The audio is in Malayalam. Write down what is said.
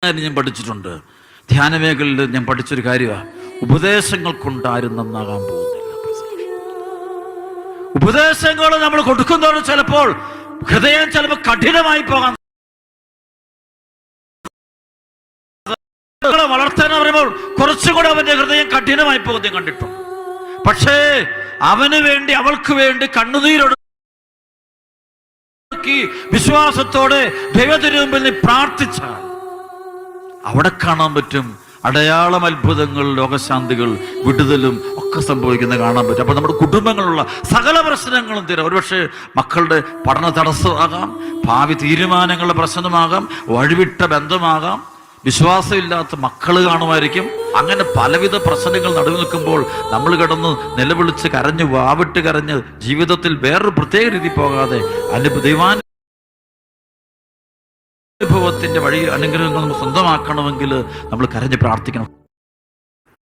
ഞാൻ പഠിച്ചിട്ടുണ്ട്. ധ്യാനമേഖലയിൽ ഞാൻ പഠിച്ചൊരു കാര്യമാണ്, ഉപദേശങ്ങൾ കൊണ്ട് ആരും നന്നാകാൻ പോകുന്നില്ല. ഉപദേശങ്ങൾ നമ്മൾ കൊടുക്കുന്നതോടെ ചിലപ്പോൾ ഹൃദയം ചിലപ്പോൾ കഠിനമായി പോകാൻ, വളർത്താൻ പറയുമ്പോൾ കുറച്ചുകൂടെ അവന്റെ ഹൃദയം കഠിനമായി പോകുന്നത് ഞാൻ കണ്ടിട്ടുണ്ട്. പക്ഷേ അവന് വേണ്ടി അവൾക്ക് വേണ്ടി കണ്ണുനീരൊടുക്കി വിശ്വാസത്തോടെ ദൈവത്തിന് മുമ്പിൽ നീ പ്രാർത്ഥിച്ചാൽ അവിടെ കാണാൻ പറ്റും അടയാളം, അത്ഭുതങ്ങൾ, രോഗശാന്തികൾ, വിടുതലും ഒക്കെ സംഭവിക്കുന്നത് കാണാൻ പറ്റും. അപ്പൊ നമ്മുടെ കുടുംബങ്ങളുള്ള സകല പ്രശ്നങ്ങളും തീരാം. ഒരുപക്ഷെ മക്കളുടെ പഠന തടസ്സമാകാം, ഭാവി തീരുമാനങ്ങളുടെ പ്രശ്നമാകാം, വഴിവിട്ട ബന്ധമാകാം, വിശ്വാസമില്ലാത്ത മക്കൾ കാണുമായിരിക്കും. അങ്ങനെ പലവിധ പ്രശ്നങ്ങൾ നടുവ് നിൽക്കുമ്പോൾ നമ്മൾ കിടന്ന് നിലവിളിച്ച് കരഞ്ഞ് വാവിട്ട് കരഞ്ഞ് ജീവിതത്തിൽ വേറൊരു പ്രത്യേക രീതി പോകാതെ ദൈവാനുഭവത്തിന്റെ വഴി അനുഗ്രഹങ്ങൾ നമ്മൾ സ്വന്തമാക്കണമെങ്കിൽ നമ്മൾ കരഞ്ഞ് പ്രാർത്ഥിക്കണം.